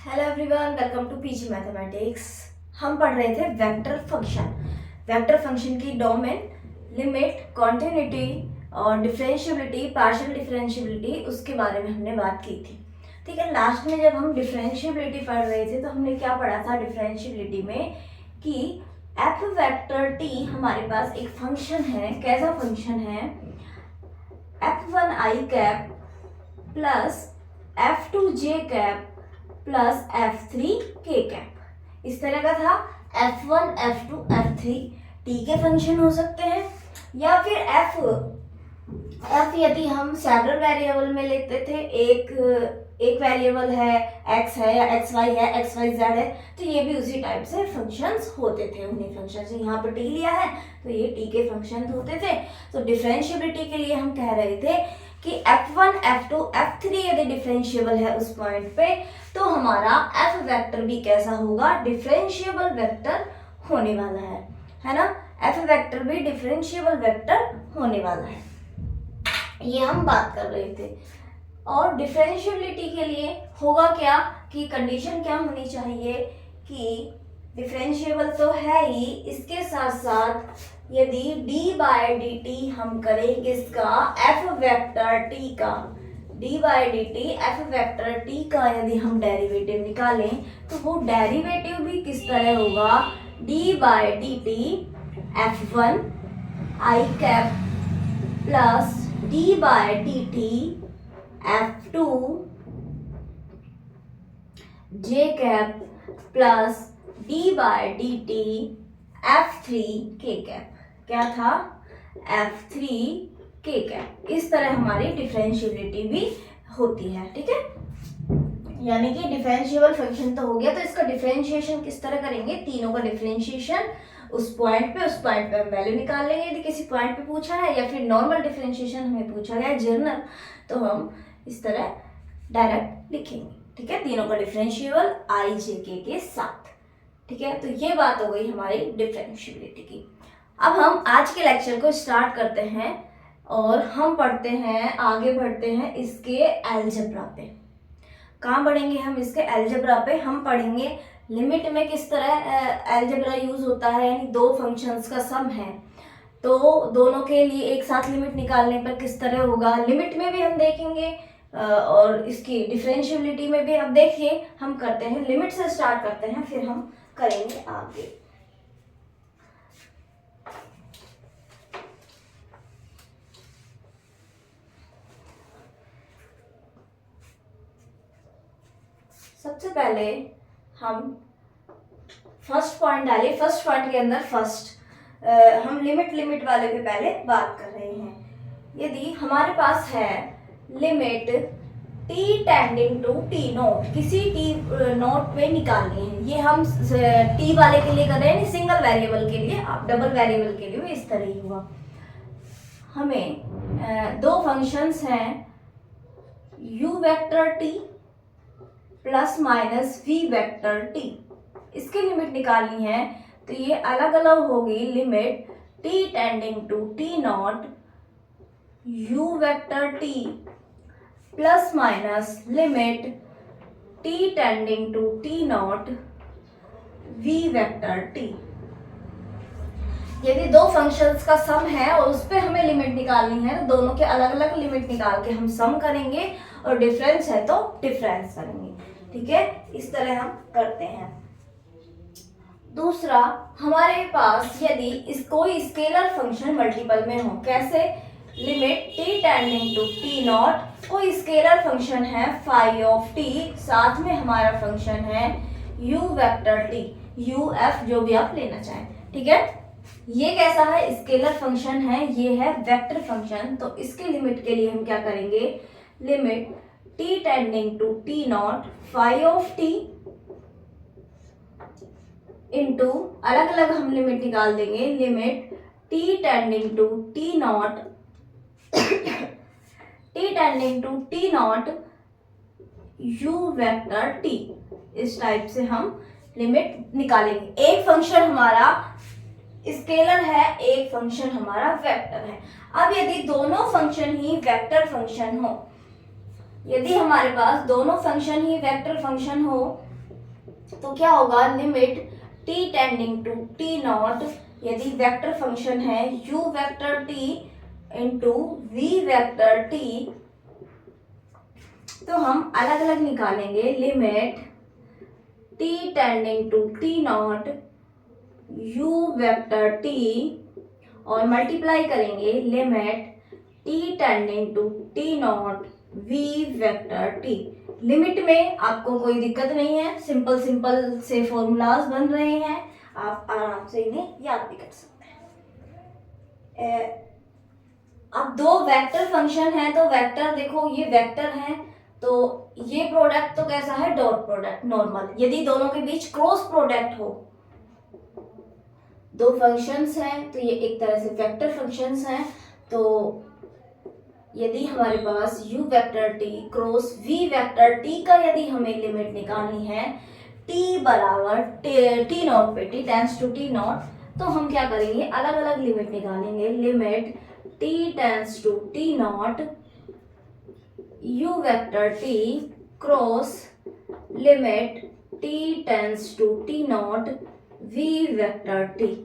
Hello everyone, welcome to PG mathematics. हम पढ़ रहे थे वेक्टर फंक्शन। वेक्टर फंक्शन की डोमेन, लिमिट, कॉन्टिन्यूटी और डिफरेंशियबिलिटी, पार्शियल डिफरेंशियबिलिटी, उसके बारे में हमने बात की थी। ठीक है, लास्ट में जब हम डिफरेंशियबिलिटी पढ़ रहे थे तो हमने क्या पढ़ा था डिफरेंशियबिलिटी में कि एफ वेक्टर टी हमारे पास एक फंक्शन है। कैसा फंक्शन है? f1 i cap plus f2 j cap plus f3 k cap, इस तरह का था। f1 f2 f3 t के फंक्शन हो सकते हैं, या फिर f यदि हम सेवरल वेरिएबल में लेते थे, एक वेरिएबल है x है या xy है, xyz है, तो ये भी उसी टाइप से फंक्शंस होते थे। उन्हीं फंक्शन से यहाँ पर t लिया है तो ये t के फंक्शन होते थे। तो डिफरेंशियबिलिटी के लिए हम कह रहे थे कि f1 f2 f3 यदि डिफरेंशिएबल है उस पॉइंट पे, तो हमारा f वेक्टर भी कैसा होगा? डिफरेंशिएबल वेक्टर होने वाला है ना। f वेक्टर भी डिफरेंशिएबल वेक्टर होने वाला है, ये हम बात कर रहे थे। और डिफरेंशिएबिलिटी के लिए होगा क्या कि कंडीशन क्या होनी चाहिए कि डिफरेंशिएबल तो है ही, इसके साथ साथ यदि d बाय डी टी हम करें किसका? f वेक्टर t का, d by d t f vector t का यदि हम डेरिवेटिव निकालें तो वो डेरिवेटिव भी किस तरह होगा? d by d t f1 i cap plus d by d t f2 j cap plus d by d t f3 k cap. क्या था? f3 k cap. इस तरह हमारी डिफरेंशियबिलिटी भी होती है। ठीक है, यानी कि डिफरेंशिएबल फंक्शन तो हो गया, तो इसका डिफरेंशिएशन किस तरह करेंगे? तीनों का डिफरेंशिएशन उस पॉइंट पे हम वैल्यू निकाल लेंगे यदि किसी पॉइंट पे पूछा है, या फिर नॉर्मल डिफरेंशिएशन हमें पूछा गया है जनरल, तो हम इस तरह डायरेक्ट लिखेंगे। ठीक है, तीनों का डिफरेंशिएबल आई जे के साथ। ठीक है, तो ये बात हो गई हमारी डिफरेंशिएबिलिटी की। अब हम आज के लेक्चर को स्टार्ट करते हैं और हम पढ़ते हैं, आगे बढ़ते हैं इसके अलजेब्रा पे। कहाँ पढ़ेंगे हम? इसके अलजेब्रा पे हम पढ़ेंगे लिमिट में किस तरह अलजेब्रा यूज होता है, यानी दो फंक्शंस का सम है तो दोनों के लिए एक साथ लिमिट निकालने पर किस तरह होगा। लिमिट में भी हम देखेंगे और इसकी डिफरेंशियबिलिटी में भी। अब देखिए, हम करते हैं लिमिट से स्टार्ट करते हैं, फिर हम करेंगे आगे। सबसे पहले हम फर्स्ट पॉइंट डालिए। फर्स्ट पॉइंट के अंदर हम लिमिट वाले पे पहले बात कर रहे हैं। यदि हमारे पास है limit t tending to t nought, किसी t नॉट पे निकालनी है। ये हम t वाले के लिए कर रहे हैं, सिंगल वेरिएबल के लिए। आप डबल वेरिएबल के लिए इस तरह ही हुआ। हमें दो फंक्शंस हैं u vector t plus minus v vector t, इसकी लिमिट निकालनी है। तो ये अलग अलग होगी। Limit t tending to t nought u vector t plus minus limit t tending to t nought v vector t। यदि दो फंक्शंस का सम है और उस पर हमें लिमिट निकालनी है तो दोनों के अलग अलग लिमिट निकाल के हम सम करेंगे, और डिफरेंस है तो डिफरेंस करेंगे। ठीक है, इस तरह हम करते हैं। दूसरा, हमारे पास यदि कोई स्केलर फंक्शन मल्टीपल में हो, कैसे? Limit t tending to t nought, कोई स्केलर फंक्शन है फाई ऑफ t, साथ में हमारा फंक्शन है u vector t, u f जो भी आप लेना चाहें। ठीक है, ये कैसा है? स्केलर फंक्शन है, ये है वेक्टर फंक्शन। तो इसके लिमिट के लिए हम क्या करेंगे? Limit t tending to t nought phi of t into, अलग अलग हम लिमिट निकाल देंगे, limit t tending to t nought t tending to t nought u vector t। इस टाइप से हम लिमिट निकालेंगे। एक फंक्शन हमारा स्केलर है, एक फंक्शन हमारा वेक्टर है। अब यदि दोनों फंक्शन ही वेक्टर फंक्शन हो, यदि हमारे पास दोनों फंक्शन ही वेक्टर फंक्शन हो तो क्या होगा, limit t tending to t nought, यदि वेक्टर फंक्शन है u vector t into v vector t, तो हम अलग अलग निकालेंगे limit t tending to t nought u vector t और मल्टीप्लाई करेंगे limit t tending to t nought v vector t। Limit में आपको कोई दिक्कत नहीं है, सिंपल सिंपल से फॉर्मूलाज बन रहे हैं, आप आराम से इन्हें याद भी कर सकते हैं। अब दो वेक्टर फंक्शन है, तो वेक्टर देखो ये वेक्टर है, तो ये प्रोडक्ट तो कैसा है, डॉट प्रोडक्ट नॉर्मल। यदि दोनों के बीच क्रॉस प्रोडक्ट हो, दो फंक्शंस हैं तो ये एक तरह से वेक्टर फंक्शंस हैं, तो यदि हमारे पास u vector t cross v vector t का यदि हमें लिमिट निकालनी है t बराबर t नॉट पे, t tends to t nought, तो हम क्या करेंगे, अलग अलग लिमिट निकालेंगे। Limit t tends to t nought u vector t cross limit t tends to t nought v vector t।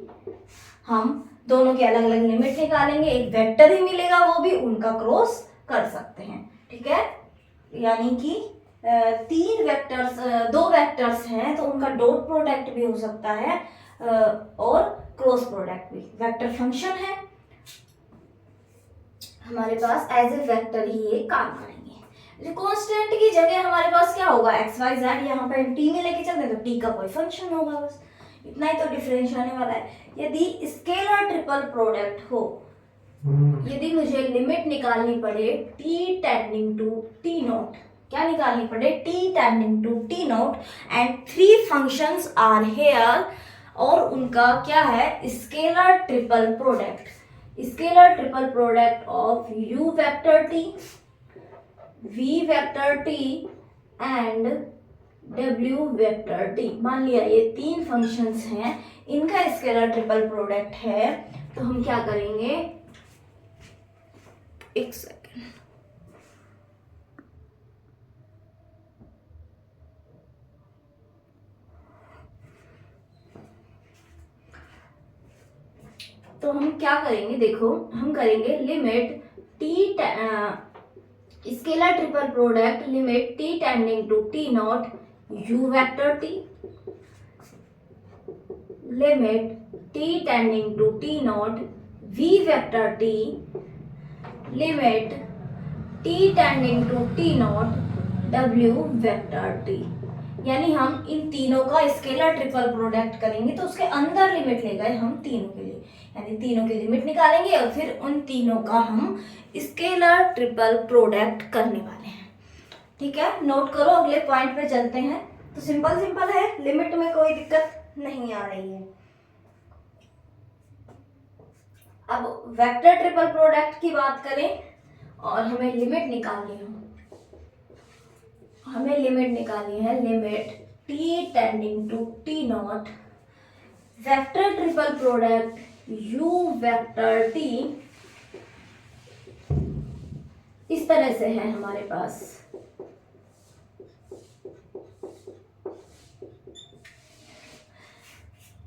हम दोनों की अलग अलग लिमिट निकालेंगे, एक वेक्टर ही मिलेगा, वो भी उनका क्रॉस कर सकते हैं, ठीक है। यानी कि तीन वेक्टर्स, दो वेक्टर्स हैं तो उनका डॉट प्रोडक्ट भी हो सकता है और क्रॉस प्रोडक्ट भी। वेक्टर फंक्शन है हमारे पास, एज ए वेक्टर ही ये काम करेंगे। कांस्टेंट की जगह हमारे पास क्या होगा, एक्स वाई जेड, यहाँ पे हम टी में लेके चलते हैं तो टी का कोई फंक्शन होगा, बस इतना ही तो डिफरेंस आने वाला है। यदि स्केलर ट्रिपल प्रोडक्ट हो, यदि मुझे लिमिट निकालनी पड़े t tending to t nought, क्या निकालनी पड़े, t tending to t nought and three functions are here, और उनका क्या है, scalar triple product. Scalar triple product of u vector t, v vector t and w vector t। मान लिया ये तीन फंक्शंस हैं, इनका स्केलर ट्रिपल प्रोडक्ट है, तो हम क्या करेंगे, एक सेकेंड, तो हम क्या करेंगे, देखो हम करेंगे limit t scalar triple product limit t tending to t nought u vector t, limit t tending to t nought v vector t, limit t tending to t nought w vector t। यानी हम इन तीनों का scalar triple product करेंगे तो उसके अंदर limit ले गए हम तीनों के लिए, यानी तीनों की लिमिट निकालेंगे और फिर उन तीनों का हम स्केलर ट्रिपल प्रोडक्ट करने वाले हैं, ठीक है। नोट करो, अगले पॉइंट पे चलते हैं। तो सिंपल सिंपल है, लिमिट में कोई दिक्कत नहीं आ रही है। अब वेक्टर ट्रिपल प्रोडक्ट की बात करें और हमें लिमिट निकालनी हो, हमें लिमिट निकालनी है, limit t tending to t nought vector triple product u vector t, इस तरह से है हमारे पास।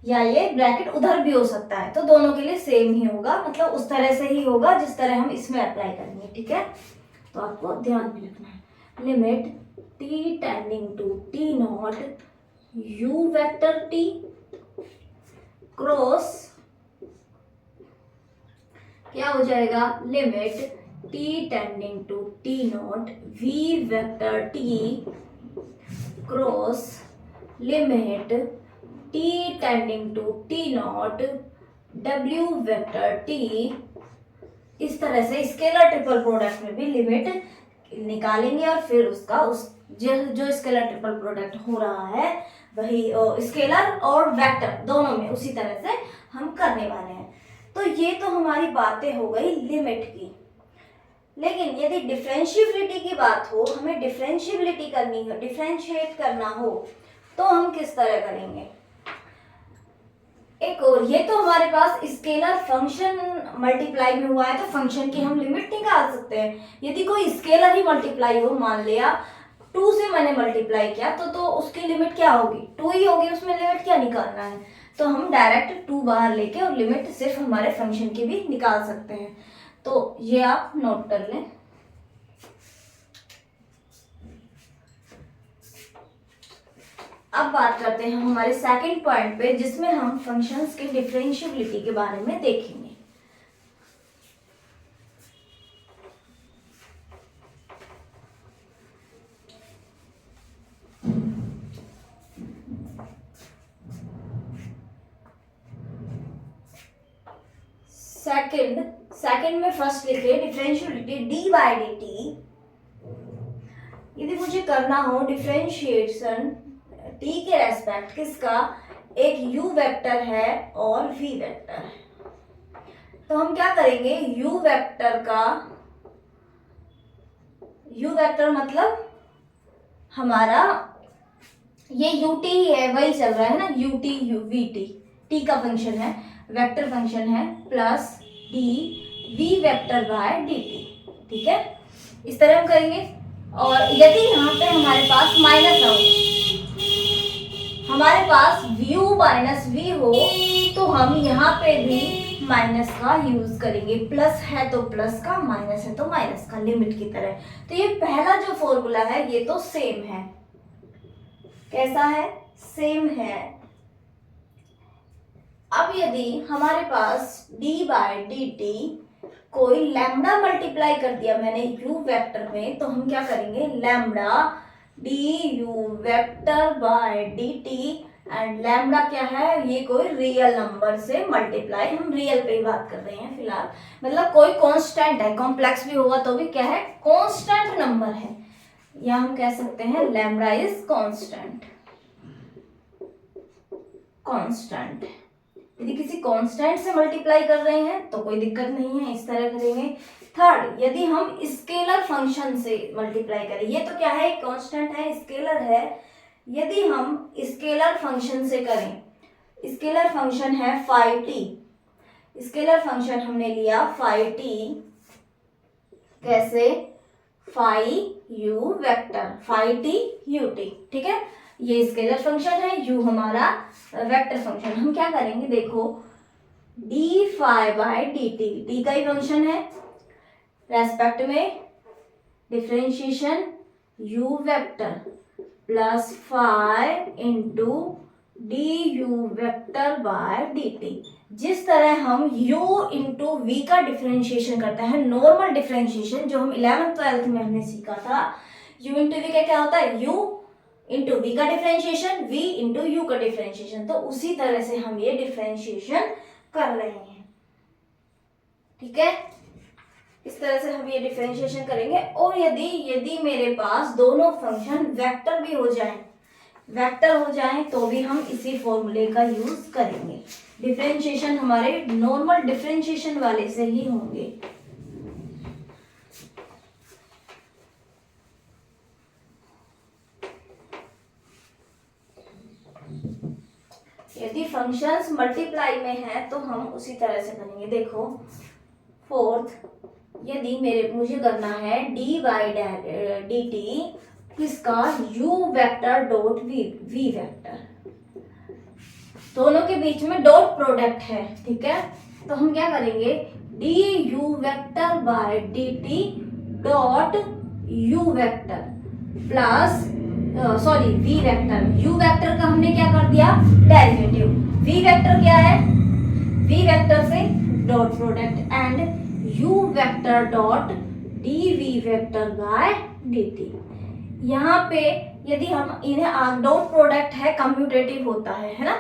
या ये ब्रैकेट उधर भी हो सकता है, तो दोनों के लिए सेम ही होगा, मतलब उस तरह से ही होगा जिस तरह हम इसमें अप्लाई करेंगे, ठीक है। तो आपको ध्यान में रखना है, limit t tending to t nought u vector t cross क्या हो जाएगा, limit t tending to t nought v vector t cross limit t tending to t nought w vector t। इस तरह से स्केलर ट्रिपल प्रोडक्ट में भी limit निकालेंगे और फिर उसका जो स्केलर ट्रिपल प्रोडक्ट हो रहा है वही स्केलर और वेक्टर दोनों में उसी तरह से हम करने वाले हैं। तो ये तो हमारी बातें हो गई लिमिट की। लेकिन यदि डिफरेंशिएबिलिटी की बात हो, हमें डिफरेंशिएबिलिटी करनी हो, डिफरेंशिएट करना हो, तो हम किस तरह करेंगे। एक और, ये तो हमारे पास स्केलर फंक्शन मल्टीप्लाई में हुआ है तो फंक्शन की हम लिमिट निकाल सकते हैं। यदि कोई स्केलर ही मल्टीप्लाई हो, मान लिया 2 से मैंने मल्टीप्लाई किया तो उसकी लिमिट क्या होगी, 2 ही होगी, उसमें लिमिट क्या निकालना है, तो हम डायरेक्ट 2 बाहर लेके और लिमिट सिर्फ हमारे फंक्शन की भी निकाल सकते हैं। तो ये आप नोट कर लें। अब बात करते हैं हमारे सेकंड पॉइंट पे, जिसमें हम फंक्शंस के डिफरेंशिएबिलिटी के बारे में देखेंगे। सेकंड में फर्स्ट लिखे differentiability D by d t. यदि मुझे करना हो डिफरेंशिएशन टी के रेस्पेक्ट किसका, एक u वेक्टर है और v वेक्टर है, तो हम क्या करेंगे, u वेक्टर मतलब हमारा ये ut ही है, वही चल रहा है ना, ut vt, t का फंक्शन है, वेक्टर फंक्शन है, plus d v vector by dt। ठीक है, इस तरह हम करेंगे। और यदि यहाँ पे हमारे पास माइनस हो, हमारे पास u माइनस v हो, तो हम यहाँ पे भी माइनस का यूज करेंगे, प्लस है तो प्लस का, माइनस है तो माइनस का, लिमिट की तरह। तो ये पहला जो फॉर्मूला है ये तो सेम है, कैसा है, सेम है। अब यदि हमारे पास d बाय डी टी कोई लैम्डा मल्टीप्लाई कर दिया मैंने u वेक्टर में, तो हम क्या करेंगे, lambda du vector by dt, and lambda क्या है, ये कोई रियल नंबर से मल्टीप्लाई, हम रियल पे ही बात कर रहे हैं फिलहाल, मतलब कोई कांस्टेंट है, कॉम्प्लेक्स भी होगा तो भी क्या है, कांस्टेंट नंबर है, या हम कह सकते हैं लैम्डा इज कांस्टेंट। यदि किसी कांस्टेंट से मल्टीप्लाई कर रहे हैं तो कोई दिक्कत नहीं है, इस तरह करेंगे। थर्ड, यदि हम स्केलर फंक्शन से मल्टीप्लाई करें, ये तो क्या है, कांस्टेंट है, स्केलर है, यदि हम स्केलर फंक्शन से करें, स्केलर फंक्शन है फाई टी, स्केलर फंक्शन हमने लिया फाई टी, कैसे, phi u vector, phi t u t. ठीक है, ये स्केलर फंक्शन है, u हमारा वेक्टर फंक्शन। हम क्या करेंगे, देखो d phi by d t, t का ही फंक्शन है, रेस्पेक्ट में differentiation u vector plus phi into d u vector by d t. जिस तरह हम u इंटू वी का डिफरेंशिएशन करते हैं, नॉर्मल डिफरेंशिएशन जो हम 11th-12th में हमने सीखा था, u इंटू वी का क्या होता है, u इंटू वी का डिफरेंशिएशन, v इंटू यू का डिफरेंशिएशन, तो उसी तरह से हम ये डिफरेंशिएशन कर रहे हैं। ठीक है, इस तरह से हम ये डिफरेंशिएशन करेंगे। और यदि मेरे पास दोनों फंक्शन वेक्टर भी हो जाएं तो भी हम इसी फॉर्मूले का यूज करेंगे। डिफरेंशिएशन हमारे नॉर्मल डिफरेंशिएशन वाले से ही होंगे। यदि फंक्शंस मल्टीप्लाई में है तो हम उसी तरह से करेंगे। देखो फोर्थ, यदि मुझे करना है डी बाई डी टी किसका, u vector dot v vector, दोनों के बीच में डॉट प्रोडक्ट है। ठीक है, तो हम क्या करेंगे, D u vector by d t dot u vector plus v vector, u vector का हमने क्या कर दिया, डेरिवेटिव, v वेक्टर क्या है, v वेक्टर से dot product, and u vector dot dv vector by dt। यहाँ पे यदि हम इन्हें डॉट प्रोडक्ट है, कम्यूटेटिव होता है ना,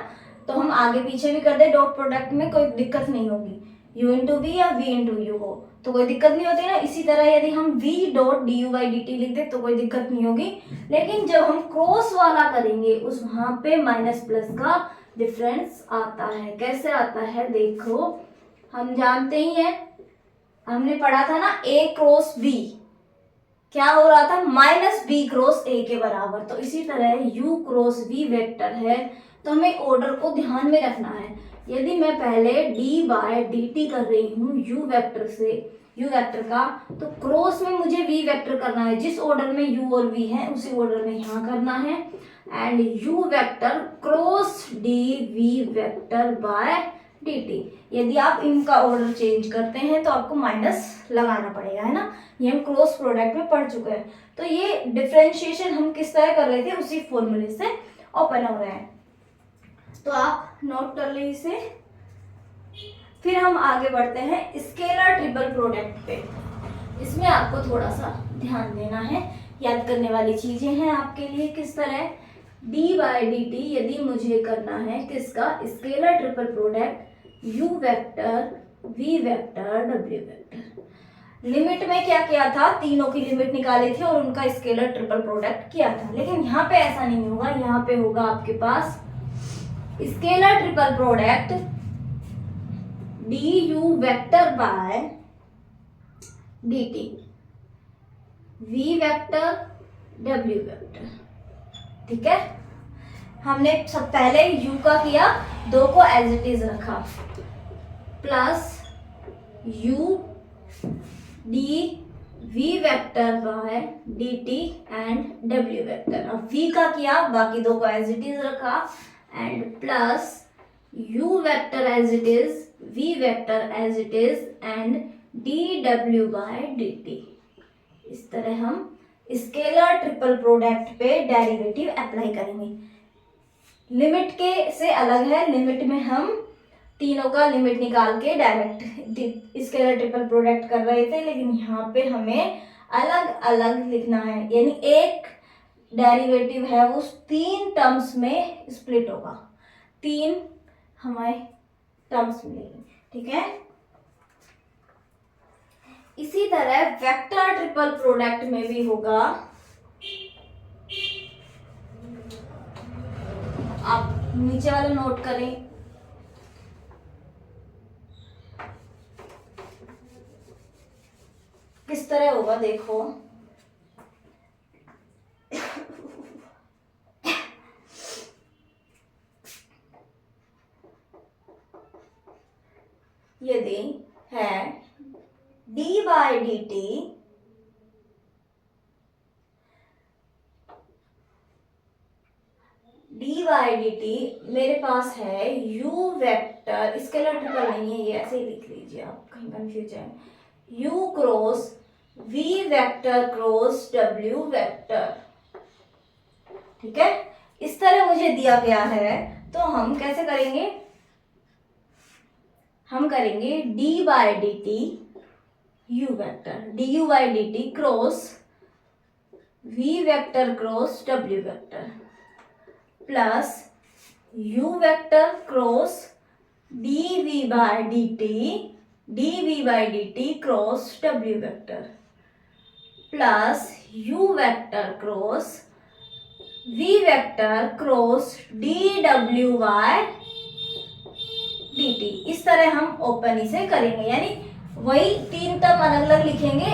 तो हम आगे पीछे भी कर दे डॉट प्रोडक्ट में कोई दिक्कत नहीं होगी, u इंटू वी या v इंटू यू हो तो कोई दिक्कत नहीं होती ना। इसी तरह यदि हम v dot d you by d T लिख दे तो कोई दिक्कत नहीं होगी, लेकिन जब हम क्रॉस वाला करेंगे उस वहां पे माइनस प्लस का डिफरेंस आता है। कैसे आता है, देखो हम जानते ही हैं, हमने पढ़ा था ना a क्रॉस b क्या हो रहा था, माइनस b क्रॉस a के बराबर। तो इसी तरह u क्रॉस v वेक्टर है, तो हमें ऑर्डर को ध्यान में रखना है। यदि मैं पहले डी बाय डी टी कर रही हूँ यू वेक्टर से, यू वेक्टर का, तो क्रॉस में मुझे वी वेक्टर करना है। जिस ऑर्डर में यू और वी है उसी ऑर्डर में यहाँ करना है। And u vector cross d v vector by d t. यदि आप इनका ऑर्डर चेंज करते हैं तो आपको माइनस लगाना पड़ेगा, है ना। ये हम क्रॉस प्रोडक्ट में पढ़ चुके हैं। तो ये डिफरेंशिएशन हम किस तरह कर रहे थे, उसी फॉर्मूले से ओपन हो रहे हैं। तो आप नोट कर लें इसे। फिर हम आगे बढ़ते हैं स्केलर ट्रिपल प्रोडक्ट पे। इसमें आपको थोड़ा सा ध्यान देना है, याद करने वाली चीजें हैं आपके लिए। किस तरह d बाय डी टी यदि मुझे करना है किसका, scalar triple product u vector v vector w vector. Limit में क्या किया था, तीनों की लिमिट निकाली थी और उनका स्केलर ट्रिपल प्रोडक्ट किया था। लेकिन यहाँ पे ऐसा नहीं होगा, यहाँ पे होगा आपके पास scalar triple product du vector by dt, v vector w vector. ठीक है, हमने सब पहले u का किया, दो को एज इट इज रखा, plus u d v vector by dt and w vector. अब v का किया, बाकी दो को एज इट इज रखा, and plus u vector as it is, v vector as it is, and dw by dt। इस तरह हम स्केलर ट्रिपल प्रोडक्ट पे डेरिवेटिव अप्लाई करेंगे। लिमिट के से अलग है, लिमिट में हम तीनों का लिमिट निकाल के डायरेक्ट स्केलर ट्रिपल प्रोडक्ट कर रहे थे, लेकिन यहाँ पे हमें अलग अलग लिखना है। यानी एक डेरिवेटिव है वो तीन टर्म्स में स्प्लिट होगा, तीन हमारे टर्म्स मिलेंगे। ठीक है, इसी तरह वेक्टर ट्रिपल प्रोडक्ट में भी होगा। आप नीचे वाला नोट करें। किस तरह होगा देखो, यदि है d बाय डी टी मेरे पास है u वेक्टर, स्केलर ट्रिपल नहीं है ये, ऐसे ही लिख लीजिए आप, कहीं कंफ्यूज है, u cross v vector cross w vector. ठीक है, इस तरह मुझे दिया गया है, तो हम कैसे करेंगे, हम करेंगे d by d t u vector, du by d t cross v vector cross w vector, plus u vector cross dv by d t cross w vector, plus u vector cross v vector cross dw by dt। इस तरह हम open इसे करेंगे, यानी वही तीन term अलग अलग लिखेंगे,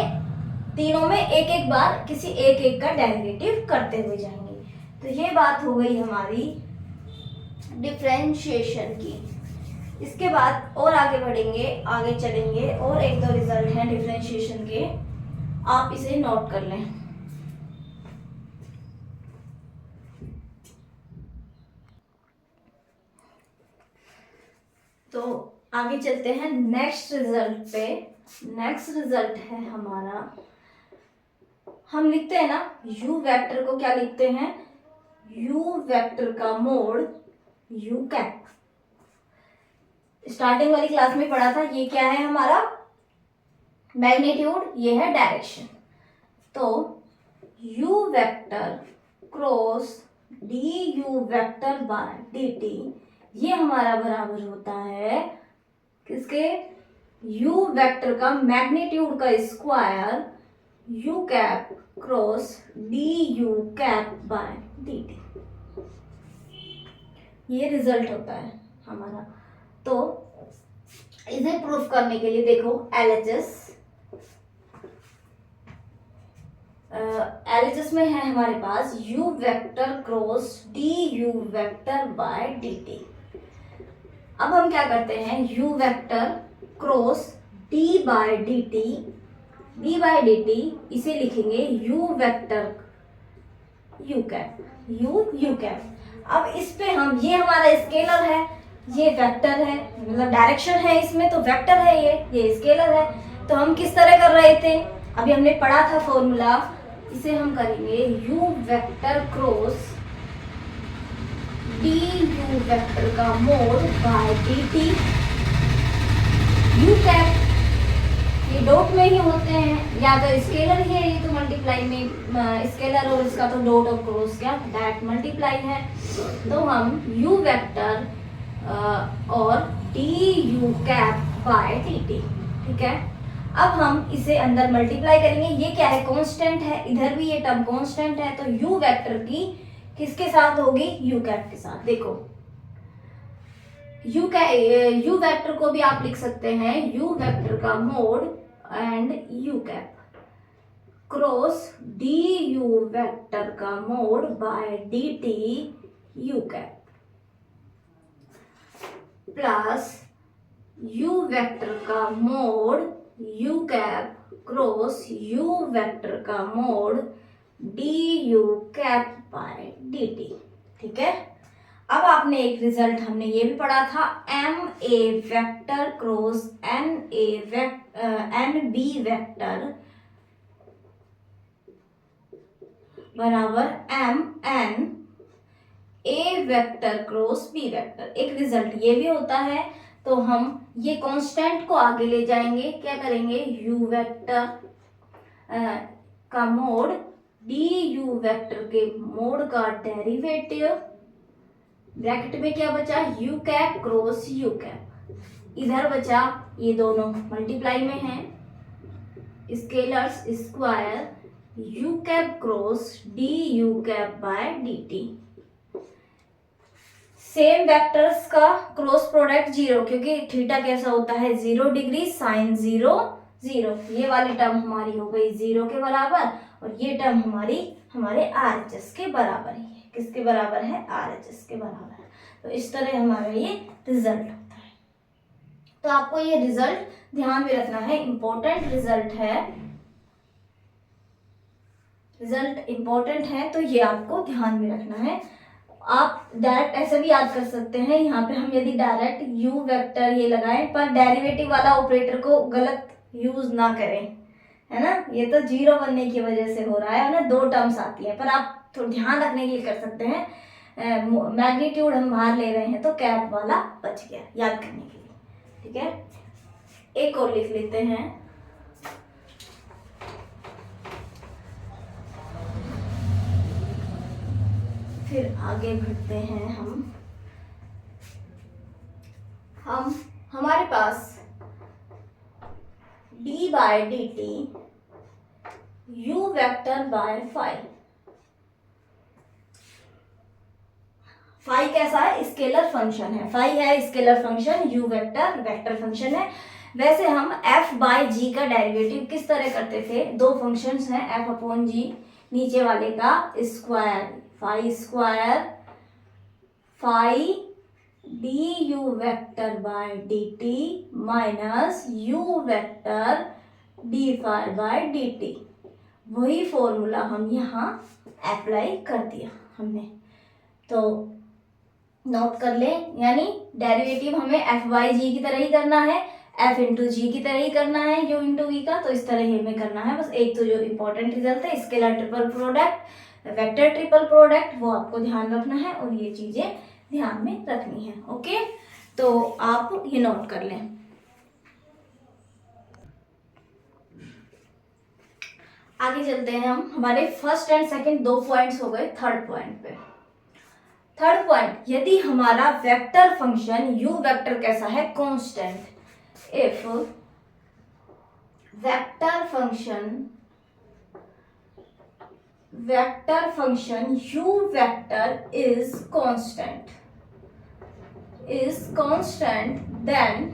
तीनों में एक एक बार किसी एक एक का डेरिवेटिव करते हुए जाएंगे। तो ये बात हो गई हमारी डिफरेंशिएशन की। इसके बाद और आगे बढ़ेंगे, आगे चलेंगे, और एक दो रिजल्ट हैं डिफरेंशिएशन के, आप इसे नोट कर लें। तो आगे चलते हैं नेक्स्ट रिजल्ट पे। नेक्स्ट रिजल्ट है हमारा, हम लिखते हैं ना u वेक्टर को, क्या लिखते हैं, u वेक्टर का मोड u कैप। स्टार्टिंग वाली क्लास में पढ़ा था, ये क्या है हमारा मैग्नीट्यूड, ये है डायरेक्शन। तो u vector cross du vector by dt, ये हमारा बराबर होता है किसके, u वेक्टर का मैग्नीट्यूड का square u cap cross du cap by dt। ये रिजल्ट होता है हमारा। तो इसे प्रूफ करने के लिए देखो LHS में है हमारे पास u vector cross du vector by dt। अब हम क्या करते हैं, u vector cross d by dt, इसे लिखेंगे u वेक्टर u कैप। अब इस पे हम, ये हमारा स्केलर है, ये वेक्टर है, मतलब डायरेक्शन है इसमें, तो वेक्टर है, ये स्केलर है। तो हम किस तरह कर रहे थे, अभी हमने पढ़ा था फॉर्मूला, इसे हम करेंगे u vector cross du vector का mod by dt u cap. ये डॉट में ही होते हैं, या तो स्केलर ही है, ये तो मल्टीप्लाई में स्केलर और इसका तो डॉट और क्रॉस क्या डायरेक्ट मल्टीप्लाई है। तो हम u वेक्टर और du कैप बाय dt, ठीक है। अब हम इसे अंदर मल्टीप्लाई करेंगे, ये क्या है, कांस्टेंट है, इधर भी ये टर्म कांस्टेंट है, तो u वेक्टर की किसके साथ होगी, u कैप के साथ। देखो u वेक्टर को भी आप लिख सकते हैं u वेक्टर का mod and u cap cross du vector का mod by dt u cap plus u vector का mod u cap cross u vector का mod du cap by dt, ठीक है। अब आपने एक रिजल्ट, हमने ये भी पढ़ा था, M A vector cross N B vector बराबर M N A vector cross B vector, एक रिजल्ट ये भी होता है। तो हम ये कांस्टेंट को आगे ले जाएंगे, क्या करेंगे, u वेक्टर का मोड du वेक्टर के मोड का डेरिवेटिव, ब्रैकेट में क्या बचा, u cap cross u cap, इधर बचा, ये दोनों मल्टीप्लाई में है, scalars square u cap cross du cap by dt। Same vectors का क्रॉस प्रोडक्ट 0, क्योंकि थीटा कैसा होता है, 0 डिग्री साइन 0 0, ये वाली टर्म हमारी हो गई 0 के बराबर, और ये टर्म हमारे RHS के बराबर ही है। किसके बराबर है, RHS के बराबर है। तो इस तरह हमारा ये रिजल्ट होता है। तो आपको ये रिजल्ट ध्यान में रखना है, इंपॉर्टेंट रिजल्ट है, रिजल्ट इंपॉर्टेंट है, तो ये आपको ध्यान में रखना है। आप डायरेक्ट ऐसे भी याद कर सकते हैं, यहाँ पे हम यदि डायरेक्ट u वेक्टर ये लगाएं, पर डेरिवेटिव वाला ऑपरेटर को गलत यूज ना करें, है ना। ये तो 0 बनने की वजह से हो रहा है ना, 2 टर्म्स आती है, पर आप थोड़ा ध्यान रखने के लिए कर सकते हैं, मैग्नीट्यूड हम बाहर ले रहे हैं तो कैप वाला बच गया, याद करने के लिए, ठीक है। एक और लिख लेते हैं, फिर आगे बढ़ते हैं हम हमारे पास d by dt u vector by phi कैसा है, स्केलर फंक्शन है, फाई है scalar function, u vector function है। वैसे हम f बाय g का डेरिवेटिव किस तरह करते थे, 2 फंक्शंस हैं f अपॉन g, नीचे वाले का square phi du vector by dt minus u vector d phi by dt, वही फॉर्मूला हम यहाँ अप्लाई कर दिया हमने। तो नोट कर लें, यानी डेरिवेटिव हमें f बाई जी की तरह ही करना है, f इंटू जी की तरह ही करना है u इंटू वी का, तो इस तरह ही हमें करना है। बस एक तो जो इम्पोर्टेंट रिजल्ट है, scalar triple product, vector triple product, वो आपको ध्यान रखना है और ये चीजें ध्यान में रखनी है। ओके, तो आप ये नोट कर लें। आगे चलते हैं हम, हमारे फर्स्ट एंड सेकंड 2 पॉइंट्स हो गए, थर्ड पॉइंट पे। थर्ड पॉइंट, यदि हमारा वेक्टर फंक्शन u वेक्टर कैसा है, constant, if vector function u vector is constant then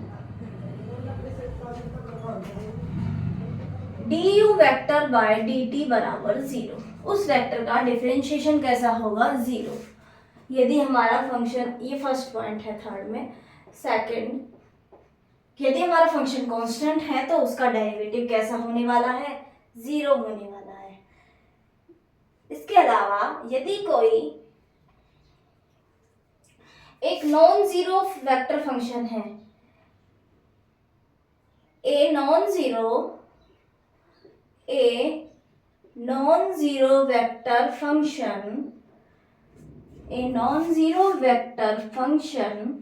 du vector by dt बराबर 0, उस वेक्टर का डिफरेंशिएशन कैसा होगा, 0। यदि हमारा फंक्शन, ये फर्स्ट पॉइंट है थर्ड में, सेकंड, यदि हमारा फंक्शन कांस्टेंट है तो उसका डेरिवेटिव कैसा होने वाला है, 0 होने वाला है। इसके अलावा यदि कोई एक नॉन जीरो वेक्टर फंक्शन है, a non zero vector function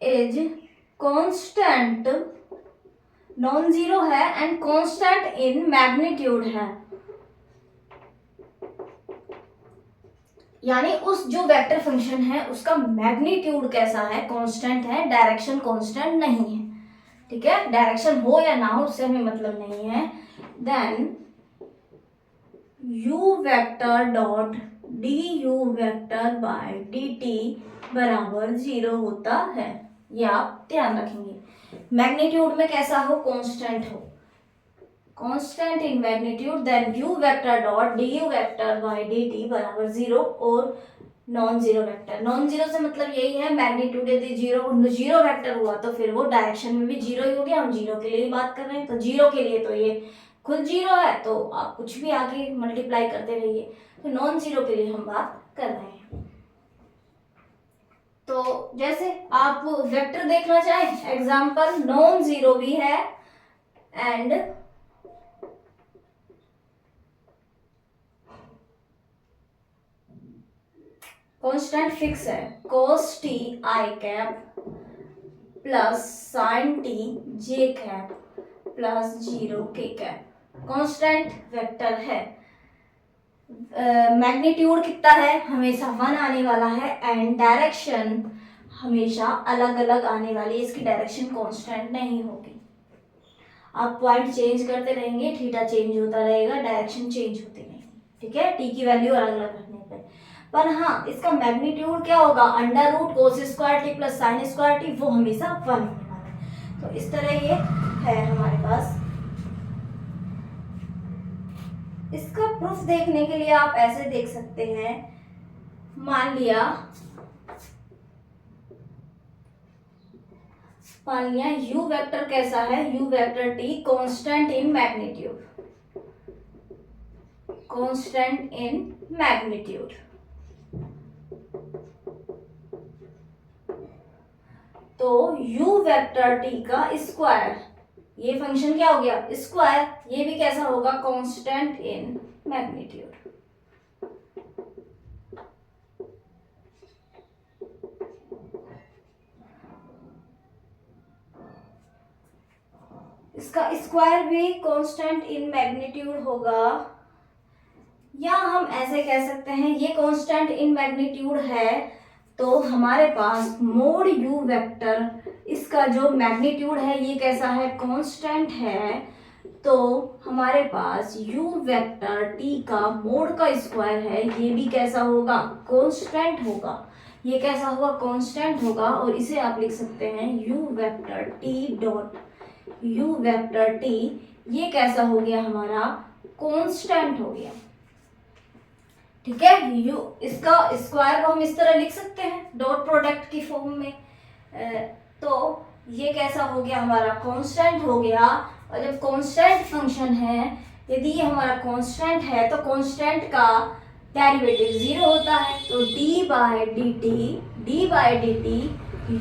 is constant, non zero है एंड कांस्टेंट इन मैग्नीट्यूड है, यानी उस जो वेक्टर फंक्शन है उसका मैग्नीट्यूड कैसा है, कांस्टेंट है, डायरेक्शन कांस्टेंट नहीं है। ठीक है, डायरेक्शन हो या ना हो उससे हमें मतलब नहीं है। Then u vector dot d u vector by d t बराबर 0 होता है। ये आप ध्यान रखेंगे, मैग्नीट्यूड में कैसा हो, कांस्टेंट हो, constant in magnitude, then u vector dot d u vector by d t बराबर 0 और non zero vector. Non zero से मतलब यही है मैग्नीट्यूड यदि जीरो वेक्टर हुआ तो फिर वो डायरेक्शन में भी जीरो ही हो गया। हम जीरो के लिए ही बात कर रहे हैं, तो जीरो के लिए तो ये खुद जीरो है, तो आप कुछ भी आगे मल्टीप्लाई करते रहिए। तो नॉन जीरो के लिए हम बात कर रहे हैं। तो जैसे आप वेक्टर देखना चाहें, एग्जाम्पल नॉन जीरो भी है एंड कांस्टेंट फिक्स है, cos t i cap plus sin t j cap plus 0 k cap, constant vector है। मैग्नीट्यूड कितना है, हमेशा 1 आने वाला है एंड डायरेक्शन हमेशा अलग अलग आने वाली है, इसकी डायरेक्शन कांस्टेंट नहीं होगी। आप पॉइंट चेंज करते रहेंगे, थीटा चेंज होता रहेगा, डायरेक्शन चेंज होती रहेगी। ठीक है, टी की वैल्यू अलग अलग रखने पर हाँ, इसका मैग्नीट्यूड क्या होगा, under root cos square T plus sine square t, वो हमेशा 1 होने वाला है। तो इस तरह ये है हमारे पास। इसका प्रूफ देखने के लिए आप ऐसे देख सकते हैं, मान लिया u वेक्टर कैसा है, u vector t constant in magnitude, constant in magnitude. तो u वेक्टर t का स्क्वायर, ये फंक्शन क्या हो गया, स्क्वायर, ये भी कैसा होगा, कांस्टेंट इन मैग्नीट्यूड। इसका स्क्वायर भी कांस्टेंट इन मैग्नीट्यूड होगा, या हम ऐसे कह सकते हैं ये कांस्टेंट इन मैग्नीट्यूड है तो हमारे पास मोड u वेक्टर, इसका जो मैग्नीट्यूड है ये कैसा है, कांस्टेंट है, तो हमारे पास u वेक्टर t का मोड का स्क्वायर है, ये भी कैसा होगा, कांस्टेंट होगा। ये कैसा होगा, कांस्टेंट होगा, और इसे आप लिख सकते हैं u vector t dot u vector t, ये कैसा हो गया हमारा, कांस्टेंट हो गया। ठीक है, u इसका स्क्वायर को हम इस तरह लिख सकते हैं डॉट प्रोडक्ट की फॉर्म में, तो ये कैसा हो गया हमारा, कांस्टेंट हो गया। और जब कांस्टेंट फंक्शन है, यदि ये हमारा कांस्टेंट है तो कांस्टेंट का डेरिवेटिव 0 होता है, तो d by d t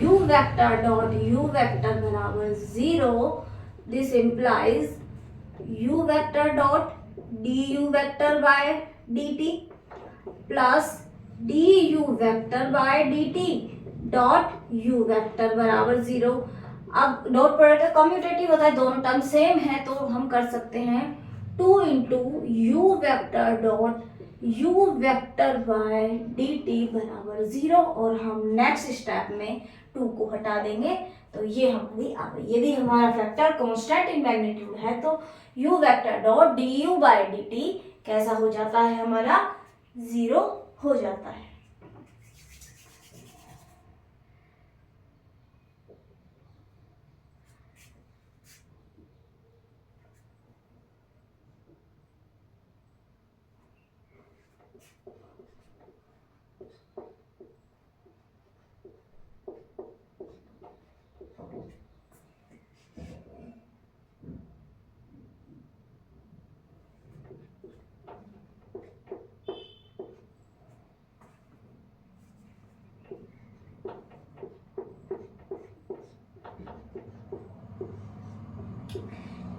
u vector dot u vector बराबर 0, this implies u vector dot du vector by d t plus du vector by d t dot u vector बराबर 0। अब dot product commutative होता है, दोनों term same है, तो हम कर सकते हैं 2 into u vector dot u vector by d t बराबर 0, और हम नेक्स्ट स्टेप में 2 को हटा देंगे, तो ये हमारी आ गई। यदि हमारा वेक्टर कांस्टेंट इन मैग्नीट्यूड है तो u vector dot du by d t कैसा हो जाता है हमारा, 0 हो जाता है।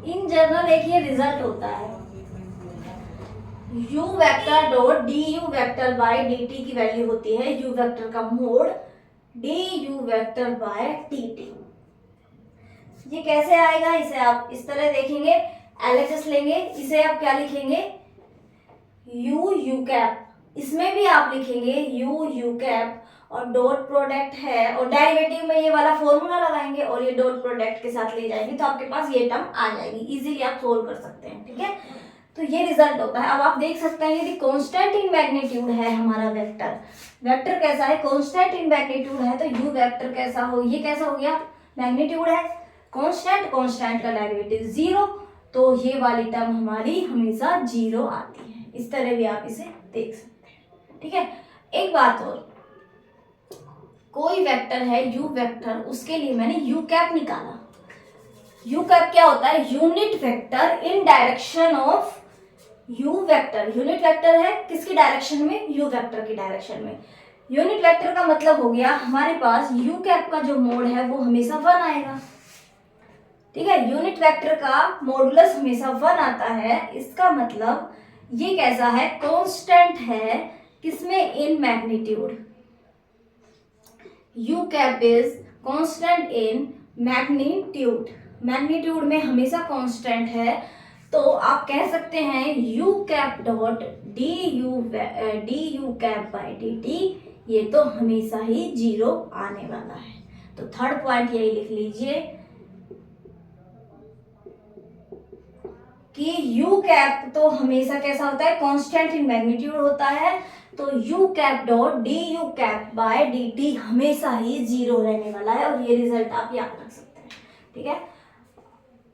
इन जनरल एक ये रिजल्ट होता है, u vector dot d u vector by d T की वैल्यू होती है u वेक्टर का mode D u vector by d T. ये कैसे आएगा, इसे आप इस तरह देखेंगे, एलएचएस लेंगे, इसे आप क्या लिखेंगे u u कैप, इसमें भी आप लिखेंगे u u कैप और डॉट प्रोडक्ट है और डेरिवेटिव में ये वाला फॉर्मूला लगाएंगे और ये डॉट प्रोडक्ट के साथ ले जाएंगे तो आपके पास ये टर्म आ जाएगी, इजीली आप सोल्व कर सकते हैं। ठीक है, तो ये रिजल्ट होता है। अब आप देख सकते हैं यदि कांस्टेंट इन मैग्नीट्यूड है हमारा वेक्टर, वेक्टर कैसा है, कांस्टेंट इन मैग्नीट्यूड है, तो u वेक्टर कैसा हो, ये कैसा हो गया, मैग्नीट्यूड है, कांस्टेंट, कांस्टेंट का डेरिवेटिव 0, तो ये वाली टर्म हमारी हमेशा 0 आती है। इस तरह भी आप इसे देख सकते हैं। ठीक है, एक बात और, कोई वेक्टर है u वेक्टर, उसके लिए मैंने u कैप निकाला। u कैप क्या होता है, unit vector in direction of u vector, unit vector है किसकी डायरेक्शन में, u वेक्टर की डायरेक्शन में। यूनिट वेक्टर का मतलब हो गया हमारे पास u कैप का जो मोड है वो हमेशा 1 आएगा। ठीक है, यूनिट वेक्टर का मॉडुलस हमेशा 1 आता है, इसका मतलब ये कैसा है, कांस्टेंट है किसमें, in magnitude, u cap is constant in magnitude, magnitude में हमेशा कांस्टेंट है, तो आप कह सकते हैं u cap dot d you cap by d T, ये तो हमेशा ही 0 आने वाला है। तो थर्ड पॉइंट यही लिख लीजिए कि u कैप तो हमेशा कैसा होता है, कांस्टेंट इन मैग्नीट्यूड होता है, तो u cap dot d you cap by d T हमेशा ही 0 रहने वाला है और ये रिजल्ट आप याद रख सकते हैं। ठीक है,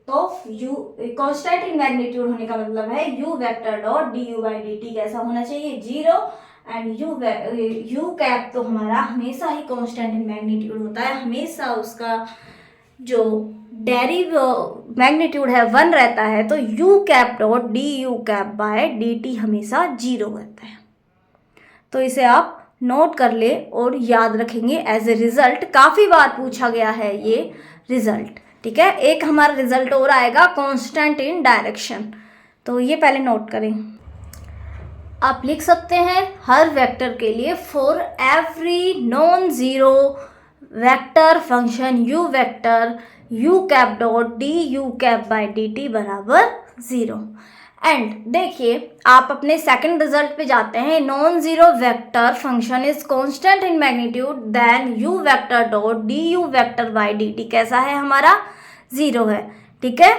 तो u कांस्टेंट इन मैग्नीट्यूड होने का मतलब है u vector dot d you by d t कैसा होना चाहिए, 0, एंड u कैप तो हमारा हमेशा ही कांस्टेंट इन मैग्नीट्यूड होता है, हमेशा उसका जो डेरिव मैग्नीट्यूड है 1 रहता है, तो u cap dot d you cap by d T हमेशा 0 रहता है। तो इसे आप नोट कर ले और याद रखेंगे एज ए रिजल्ट, काफ़ी बार पूछा गया है ये रिजल्ट। ठीक है, एक हमारा रिजल्ट और आएगा कांस्टेंट इन डायरेक्शन, तो ये पहले नोट करें। आप लिख सकते हैं हर वेक्टर के लिए for every non zero vector function u vector u cap dot d you cap by d t बराबर 0। एंड देखिए आप अपने सेकंड रिजल्ट पे जाते हैं, non zero vector function is constant in magnitude then u vector dot d u vector by d t कैसा है हमारा, 0 है। ठीक है,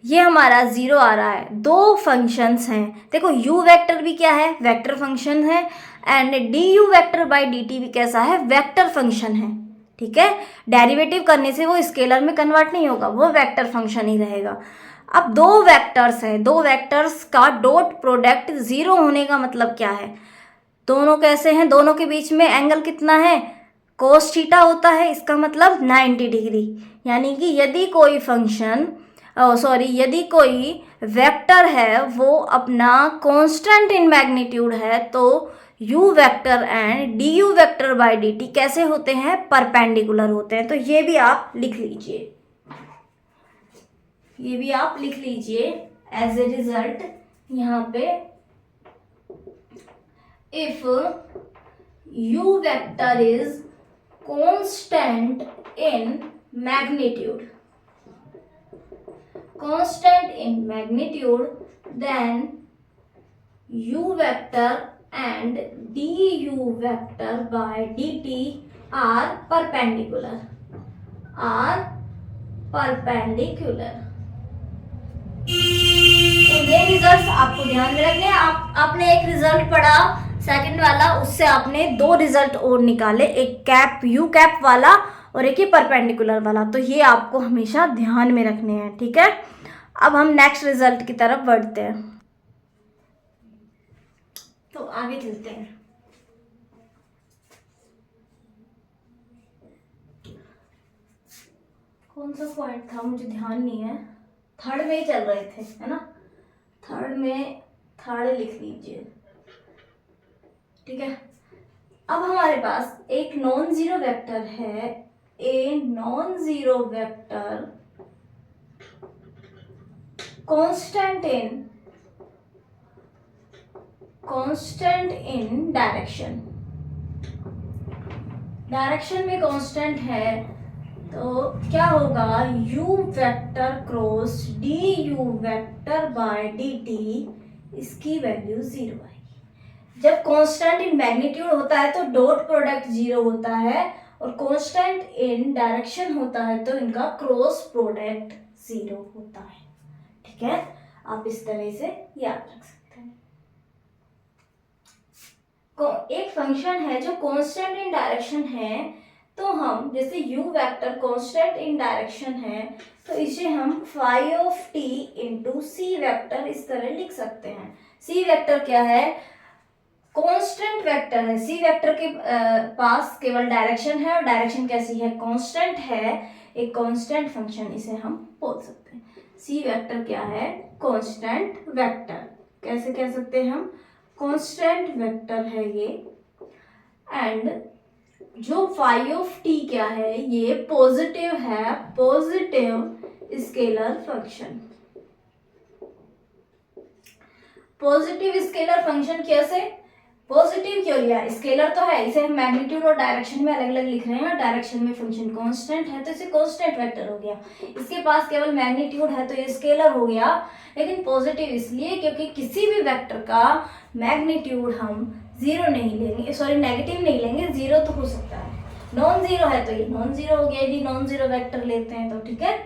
ये हमारा 0 आ रहा है। दो फंक्शंस हैं, देखो u वेक्टर भी क्या है, वेक्टर फंक्शन है, and D u vector by d T भी कैसा है, वेक्टर फंक्शन है। ठीक है, डेरिवेटिव करने से वो स्केलर में कन्वर्ट नहीं होगा, वो वेक्टर फंक्शन ही रहेगा। अब दो वेक्टर्स हैं, दो वेक्टर्स का डॉट प्रोडक्ट 0 होने का मतलब क्या है, दोनों कैसे हैं, दोनों के बीच में एंगल कितना है, कोस थीटा होता है, इसका मतलब 90 डिग्री। यानी कि यदि कोई फंक्शन यदि कोई वेक्टर है वो अपना कांस्टेंट इन मैग्नीट्यूड है, तो u vector and D u vector by d T कैसे होते हैं, परपेंडिकुलर होते हैं। तो ये भी आप लिख लीजिए, ये भी आप लिख लीजिए एज ए रिजल्ट यहाँ पे, if u vector is constant in magnitude, constant in magnitude, then u vector and du vector by dt are perpendicular, are perpendicular। तो ये रिजल्ट आपको ध्यान में रखने हैं। आपने एक रिजल्ट पढ़ा सेकंड वाला, उससे आपने दो रिजल्ट और निकाले, एक कैप यू कैप वाला और एक ही परपेंडिकुलर वाला, तो ये आपको हमेशा ध्यान में रखने हैं। ठीक है, अब हम नेक्स्ट रिजल्ट की तरफ बढ़ते हैं, तो आगे चलते हैं। कौन सा पॉइंट था मुझे ध्यान नहीं है, थर्ड में ही चल रहे थे है ना, थर्ड में थर्ड लिख लीजिए। ठीक है, अब हमारे पास एक नॉन जीरो वेक्टर है, a non zero vector constant in direction में कांस्टेंट है, तो क्या होगा, u vector cross du vector by dt, इसकी वैल्यू 0 आएगी। जब कांस्टेंट इन मैग्नीट्यूड होता है तो डॉट प्रोडक्ट 0 होता है, और कांस्टेंट इन डायरेक्शन होता है तो इनका क्रॉस प्रोडक्ट 0 होता है। ठीक है, आप इस तरह से याद रख सकते हैं। एक फंक्शन है जो कांस्टेंट इन डायरेक्शन है, तो हम जैसे u vector constant in direction है, तो इसे हम phi of t into c vector इस तरह लिख सकते हैं। सी वेक्टर क्या है, कांस्टेंट वेक्टर है। सी वेक्टर के पास केवल डायरेक्शन है, और डायरेक्शन कैसी है, कांस्टेंट है, एक कांस्टेंट फंक्शन इसे हम बोल सकते हैं। सी वेक्टर क्या है, कांस्टेंट वेक्टर। कैसे कह सकते हैं हम, कांस्टेंट वेक्टर है ये। एंड जो फाई ऑफ टी क्या है, ये पॉजिटिव है, positive scalar function. Positive scalar function कैसे, पॉजिटिव क्यों लिया, स्केलर तो है, इसे हम मैग्नीट्यूड और डायरेक्शन में अलग अलग लिख रहे हैं, और डायरेक्शन में फंक्शन कांस्टेंट है तो इसे कांस्टेंट वेक्टर हो गया। इसके पास केवल मैग्नीट्यूड है तो ये स्केलर हो गया। लेकिन पॉजिटिव इसलिए क्योंकि किसी भी वेक्टर का मैग्नीट्यूड हम जीरो नहीं लेंगे, सॉरी नेगेटिव नहीं लेंगे, जीरो तो हो सकता है, नॉन जीरो है तो ये नॉन जीरो हो गया यदि नॉन जीरो वेक्टर लेते हैं तो। ठीक है,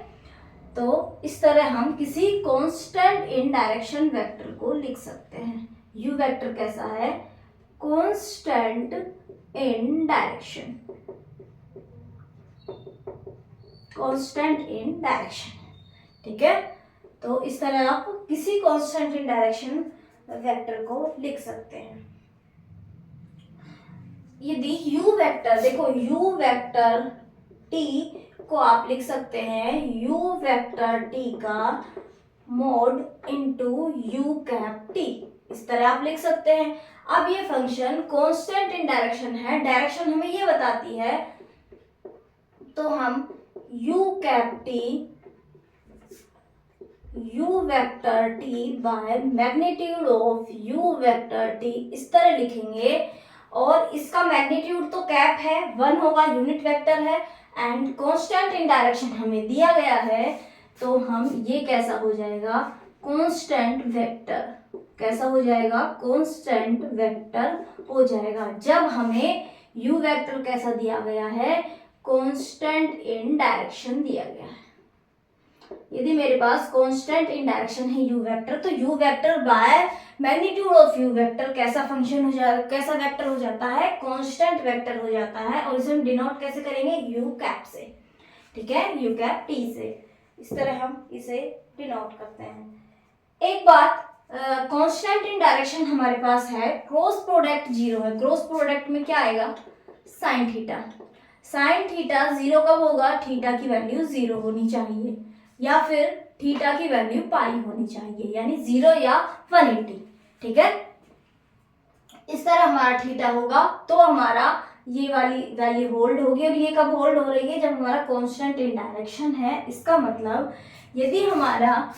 तो इस तरह हम किसी कांस्टेंट इन डायरेक्शन वेक्टर को लिख सकते हैं। यू वेक्टर कैसा है, constant in direction, constant in direction. ठीक है, तो इस तरह आप किसी कांस्टेंट इन डायरेक्शन वेक्टर को लिख सकते हैं। यदि u वेक्टर, देखो u वेक्टर t को आप लिख सकते हैं u वेक्टर t का mode into u cap t, इस तरह आप लिख सकते हैं। अब ये फंक्शन कांस्टेंट इन डायरेक्शन है, डायरेक्शन हमें ये बताती है, तो हम u cap t u vector t by magnitude of u vector t इस तरह लिखेंगे। और इसका मैग्नीट्यूड तो कैप है, 1 होगा, यूनिट वेक्टर है, एंड कांस्टेंट इन डायरेक्शन हमें दिया गया है, तो हम ये कैसा हो जाएगा, कांस्टेंट वेक्टर। कैसा हो जाएगा, कांस्टेंट वेक्टर हो जाएगा जब हमें u वेक्टर कैसा दिया गया है, कांस्टेंट इन डायरेक्शन दिया गया है। यदि मेरे पास कांस्टेंट इन डायरेक्शन है u वेक्टर, तो u vector by magnitude of u vector कैसा फंक्शन हो जाएगा, कैसा वेक्टर हो जाता है, कांस्टेंट वेक्टर हो जाता है, और इसे हम डिनोट कैसे करेंगे, u कैप से। ठीक है, u कैप t से, इस तरह हम इसे डिनोट करते हैं। एक बात, कांस्टेंट इन डायरेक्शन हमारे पास है, क्रॉस प्रोडक्ट 0 है, क्रॉस प्रोडक्ट में क्या आएगा, साइन थीटा। साइन थीटा 0 कब होगा, थीटा की वैल्यू 0 होनी चाहिए, या फिर थीटा की वैल्यू पाई होनी चाहिए, यानी 0 या 180। ठीक है, इस तरह हमारा थीटा होगा, तो हमारा ये वाली वैल्यू होल्ड होगी। और ये कब होल्ड हो रही है, जब हमारा कांस्टेंट इन डायरेक्शन है। इसका मतलब यदि हमारा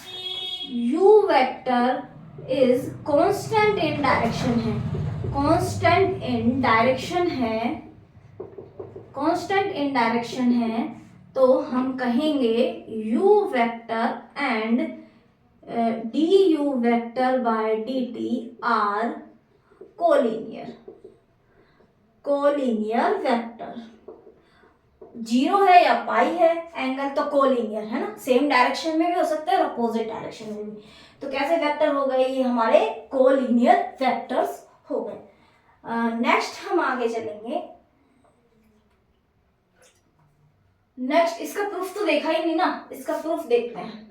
u vector is constant in direction है, कांस्टेंट इन डायरेक्शन है, कांस्टेंट इन डायरेक्शन है, तो हम कहेंगे u vector and du vector by dt are collinear, collinear vector. 0 है या पाई है, एंगल तो कोलिनियर है ना, सेम डायरेक्शन में भी हो सकता है और अपोजिट डायरेक्शन में भी। तो कैसे वेक्टर हो गए, ये हमारे कोलिनियर वेक्टर्स हो गए। नेक्स्ट हम आगे चलेंगे। नेक्स्ट, इसका प्रूफ तो देखा ही नहीं ना, इसका प्रूफ देखते हैं।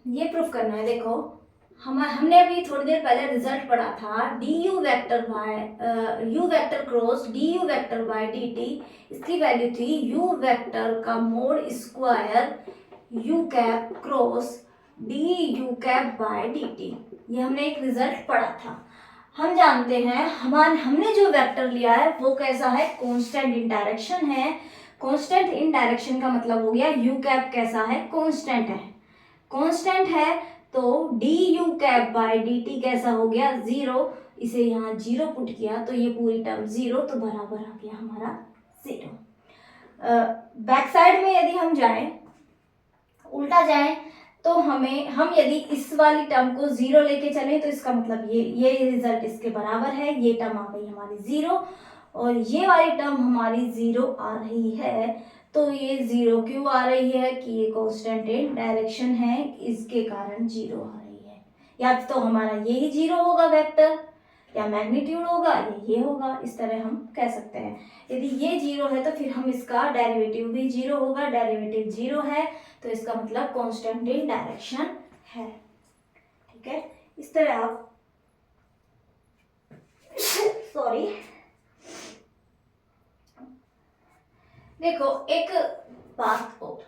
ये प्रूफ करना है। देखो, हमने अभी थोड़ी देर पहले रिजल्ट पढ़ा था, du vector bye u vector cross du vector by dt, इसकी वैल्यू थी u वेक्टर का mode square u cap cross du cap by dt। ये हमने एक रिजल्ट पढ़ा था। हम जानते हैं हमने जो वेक्टर लिया है वो कैसा है, कांस्टेंट इन डायरेक्शन है, कांस्टेंट इन डायरेक्शन का मतलब हो गया यू कैप कैसा है, कांस्टेंट है। कांस्टेंट है तो D you cap by d t कैसा हो गया, जीरो। इसे यहाँ जीरो पुट किया तो ये पूरी टर्म जीरो, तो बराबर आ गया हमारा जीरो। बैक साइड में यदि हम जाएं, उल्टा जाएं, तो हम यदि इस वाली टर्म को जीरो लेके चलें तो इसका मतलब ये रिजल्ट इसके बराबर है, ये टर्म आ गई हमारी जीरो, और ये वाली टर्म हमारी जीरो आ रही है। तो ये जीरो क्यों आ रही है कि ये कांस्टेंट इन डायरेक्शन है, इसके कारण जीरो आ रही है। या तो हमारा यही जीरो होगा वेक्टर, या मैग्नीट्यूड होगा, या ये होगा, इस तरह हम कह सकते हैं। यदि ये जीरो है तो फिर हम इसका डेरिवेटिव भी जीरो होगा, डेरिवेटिव जीरो है तो इसका मतलब कांस्टेंट इन डायरेक्शन है। ठीक है, इस तरह आप सॉरी देखो, एक बात और,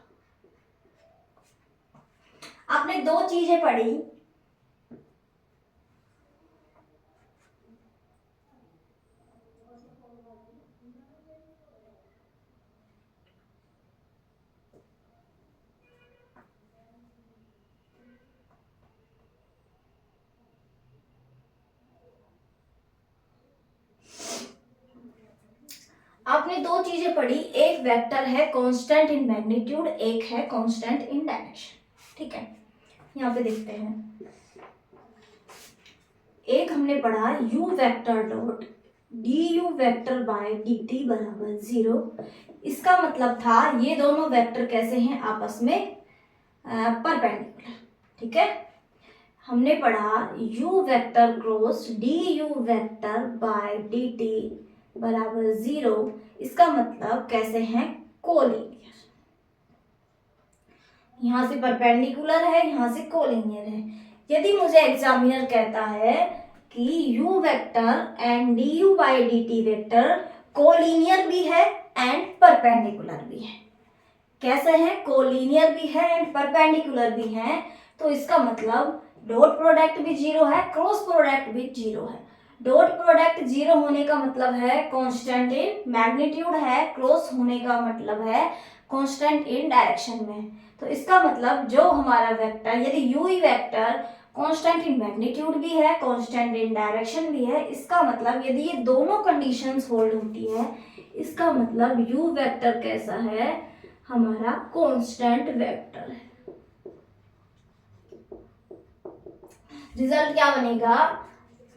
आपने दो चीजें पढ़ी, आपने दो चीजें पढ़ी, एक वेक्टर है कांस्टेंट इन मैग्नीट्यूड, एक है कांस्टेंट इन डायरेक्शन। ठीक है, यहाँ पे देखते हैं। एक हमने पढ़ा you vector dot d u vector by d t बराबर जीरो। इसका मतलब था ये दोनों वेक्टर कैसे हैं, आपस में परपेंडिकुलर। ठीक है, हमने पढ़ा you vector cross D u vector by d t बराबर जीरो। इसका मतलब कैसे हैं, कोलिनियर। यहां से परपेंडिकुलर है, यहां से कोलिनियर है। यदि मुझे एग्जामिनर कहता है कि you vector and D you by d T vector collinear भी है एंड परपेंडिकुलर भी है, कैसे हैं, कोलिनियर भी है एंड परपेंडिकुलर भी है, तो इसका मतलब डॉट प्रोडक्ट भी जीरो है, क्रॉस प्रोडक्ट भी जीरो है। डॉट प्रोडक्ट जीरो होने का मतलब है कांस्टेंट इन मैग्नीट्यूड है, क्रॉस होने का मतलब है कांस्टेंट इन डायरेक्शन में। तो इसका मतलब जो हमारा वेक्टर, यदि you he vector constant in magnitude भी है, कांस्टेंट इन डायरेक्शन भी है, इसका मतलब यदि ये दोनों कंडीशंस होल्ड होती है, इसका मतलब यू वेक्टर कैसा है, हमारा कांस्टेंट वेक्टर है। रिजल्ट क्या बनेगा,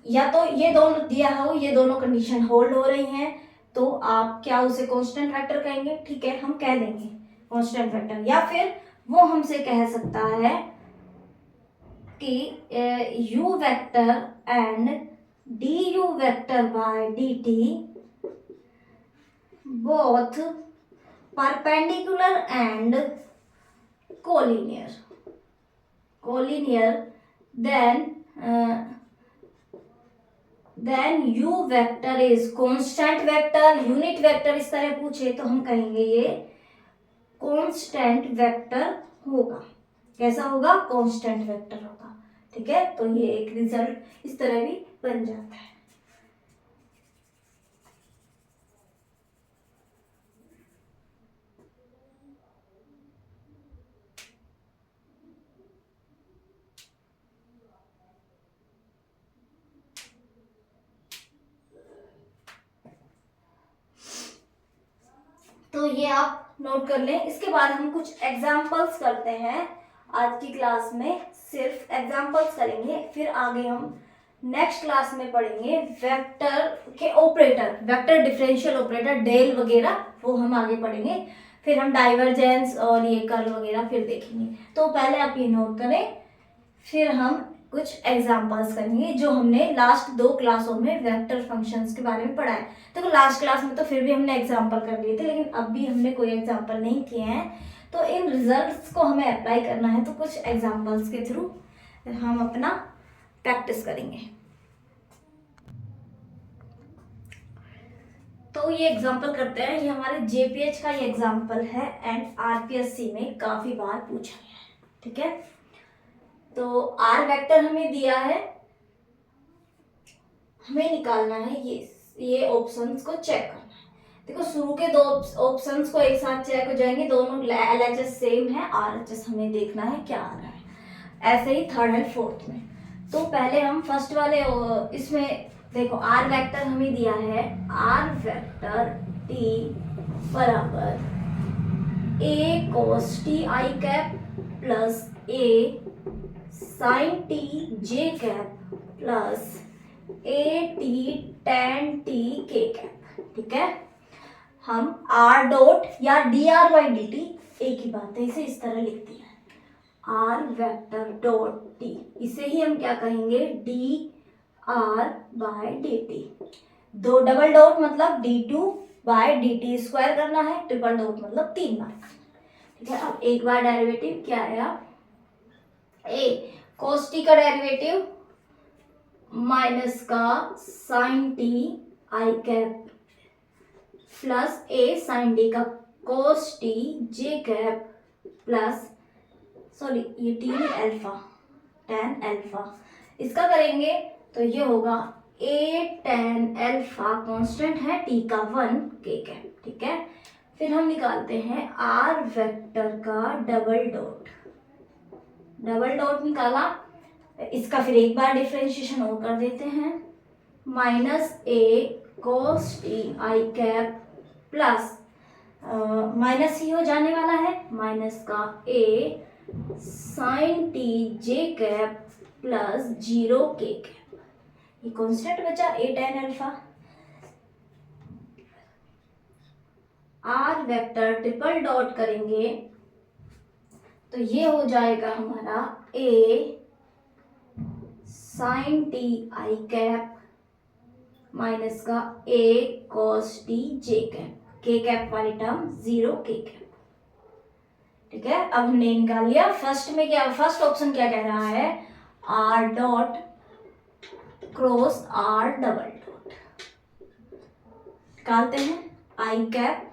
या तो ये दोनों दिया हो, ये दोनों कंडीशन होल्ड हो रही हैं, तो आप क्या उसे कांस्टेंट वेक्टर कहेंगे, ठीक है, हम कह देंगे कांस्टेंट वेक्टर। या फिर वो हमसे कह सकता है कि you vector and D u vector by d T both perpendicular and collinear, then u vector is constant vector, unit vector इस तरह पूछे तो हम कहेंगे ये कांस्टेंट वेक्टर होगा। कैसा होगा, कांस्टेंट वेक्टर होगा। ठीक है, तो ये एक रिजल्ट इस तरह भी बन जाता है। तो ये आप नोट कर लें। इसके बाद हम कुछ एग्जाम्पल्स करते हैं। आज की क्लास में सिर्फ एग्जाम्पल्स करेंगे, फिर आगे हम नेक्स्ट क्लास में पढ़ेंगे वेक्टर के operator, vector differential operator, del वगैरह, वो हम आगे पढ़ेंगे। फिर हम डाइवर्जेंस और ये कर्ल वगैरह फिर देखेंगे। तो पहले आप ये नोट करें, फिर हम कुछ एग्जाम्पल्स करेंगे जो हमने लास्ट दो क्लासों में वेक्टर फंक्शंस के बारे में पढ़ा है। तो लास्ट क्लास में तो फिर भी हमने एग्जाम्पल कर लिए थे, लेकिन अब भी हमने कोई एग्जाम्पल नहीं किए हैं। तो इन रिजल्ट्स को हमें अप्लाई करना है, तो कुछ एग्जाम्पल्स के थ्रू हम अपना प्रैक्टिस करेंगे। तो ये एग्जाम्पल करते हैं। ये हमारे जेपीएच का ये एग्जाम्पल है एंड आरपीएससी में काफी बार पूछा गया है। ठीक है, तो आर वेक्टर हमें दिया है, हमें निकालना है ये ऑप्शंस को चेक करना है। देखो शुरू के दो ऑप्शंस को एक साथ चेक हो जाएंगे, दोनों LHS सेम है, RHS हमें देखना है क्या आ रहा है। ऐसे ही थर्ड एंड फोर्थ में। तो पहले हम फर्स्ट वाले इसमें देखो आर वेक्टर हमें दिया है, आर वेक्टर टी बराबर a cos t i cap plus a sine T J cap plus a t tan t k cap. ठीक है, हम आर डॉट या d r by d t एक ही बात है, इसे इस तरह लिख दिया है आर वेक्टर डॉट टी, इसे ही हम क्या कहेंगे d r by d t. दो डबल डॉट मतलब d two by d t square करना है, ट्रिपल डॉट मतलब 3 बार। ठीक है, अब एक बार डेरिवेटिव क्या आया, ए cos t का डेरिवेटिव माइनस का sine T I cap plus a sine d का cos t j cap plus sorry ये टी अल्फा tan अल्फा, इसका करेंगे तो ये होगा ए tan अल्फा कांस्टेंट है टी का 1 के कैप। ठीक है, फिर हम निकालते हैं आर वेक्टर का डबल डॉट निकाला, इसका फिर एक बार डिफरेंशिएशन और कर देते हैं, minus A cos t I cap plus minus ही हो जाने वाला है, माइनस का A sine T J cap plus 0 K cap, ये कांस्टेंट बचा A tan alpha. R vector triple dot करेंगे तो ये हो जाएगा हमारा A sine T I cap minus का A cos T J cap, K cap वाली टर्म 0 के कैप। ठीक है, अब हमने निकाल लिया। फर्स्ट में क्या, फर्स्ट ऑप्शन क्या कह रहा है, R dot cross R double dot, निकालते हैं I cap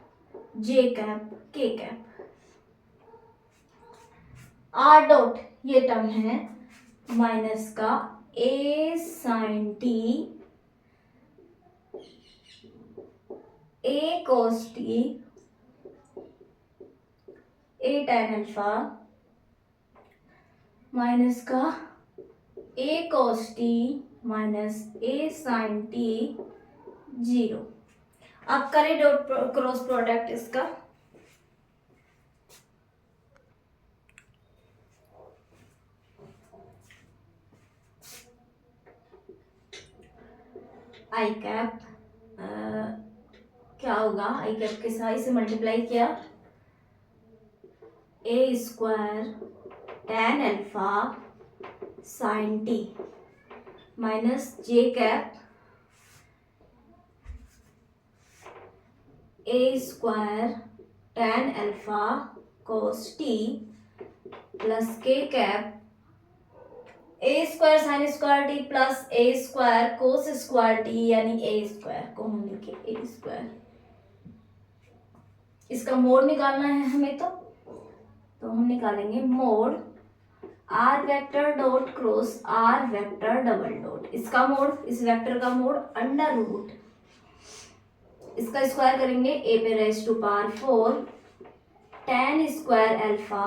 J cap K cap. R dot ये टर्म है माइनस का A sine T A cos T A tan alpha minus का A cos T minus A sine T 0। अब करें dot cross product इसका, आई cap क्या होगा, आई cap के साथ इसे मल्टीप्लाई किया, A square tan alpha sine T minus J cap A square tan alpha cos T plus K cap A square sine square T plus A square cos square T, यानी A square को हम लिखे ए square. इसका mode निकालना है हमें तो हम निकालेंगे mod r vector dot cross r vector double dot, इसका मोड, इस वेक्टर का मोड अंडर रूट, इसका स्क्वायर करेंगे ए पे raise to power 4 tan square alpha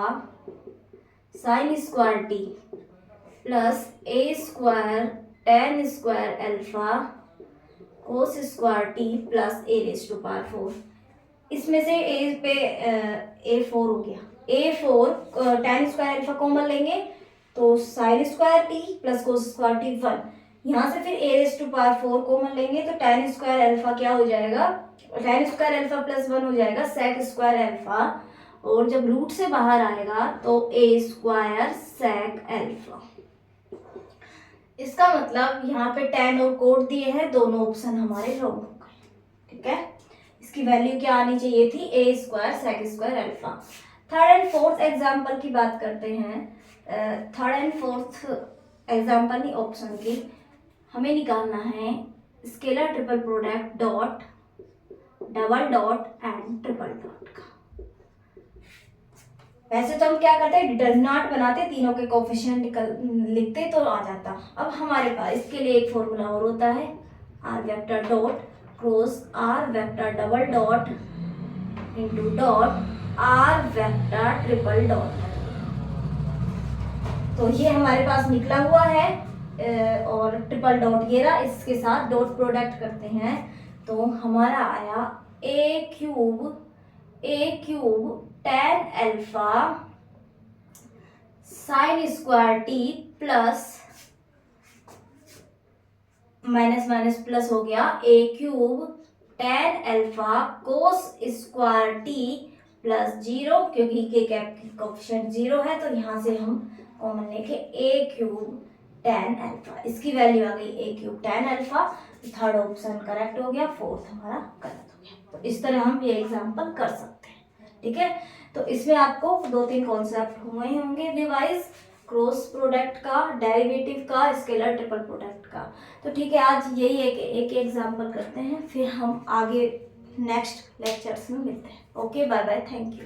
sine square T plus A square tan square alpha cos square T plus a raise to power 4। इसमें से a पे a 4 हो गया, a 4 tan square alpha common लेंगे तो sine square T plus cos square T 1, यहाँ से फिर ए रेज टू पावर 4 कॉमन लेंगे तो tan स्क्वायर अल्फा क्या हो जाएगा, tan स्क्वायर अल्फा प्लस 1 हो जाएगा sec स्क्वायर अल्फा, और जब रूट से बाहर आएगा तो ए स्क्वायर sec अल्फा। इसका मतलब यहाँ पे tan और कोड दिए हैं, दोनों ऑप्शन हमारे रॉन्ग हो गए। ठीक है, इसकी वैल्यू क्या आनी चाहिए थी, A square sec square alpha. Third and fourth example की बात करते हैं, थर्ड एंड फोर्थ एग्जाम्पल नहीं ऑप्शन की, हमें निकालना है scalar triple product dot double dot and triple dot का। वैसे तो हम क्या करते हैं, डिटरमिनेंट बनाते, तीनों के कोफिशिएंट लिखते तो आ जाता। अब हमारे पास इसके लिए एक फॉर्मूला और होता है, r vector dot cross r vector double dot into dot r vector triple dot. तो ये हमारे पास निकला हुआ है और ट्रिपल डॉट ये रहा, इसके साथ डॉट प्रोडक्ट करते हैं तो हमारा आया A cube tan alpha sine square T plus minus minus plus हो गया A cube tan alpha cos square T plus 0, क्योंकि के कैप की कोफिशिएंट 0 है तो यहाँ से हम कॉमन लेके ए क्यूब tan अल्फा, इसकी वैल्यू आ गई A cube tan alpha. Third option correct हो गया, फोर्थ हमारा गलत हो गया। तो इस तरह हम ये एग्जाम्पल कर सकते हैं, ठीक है। तो इसमें आपको 2-3 कॉन्सेप्ट हुए होंगे रिवाइज, क्रॉस प्रोडक्ट का, डेरिवेटिव का, स्केलर ट्रिपल प्रोडक्ट का। तो ठीक है, आज यही एक एग्जाम्पल करते हैं, फिर हम आगे नेक्स्ट लेक्चर्स में मिलते हैं। Okay, bye bye, thank you.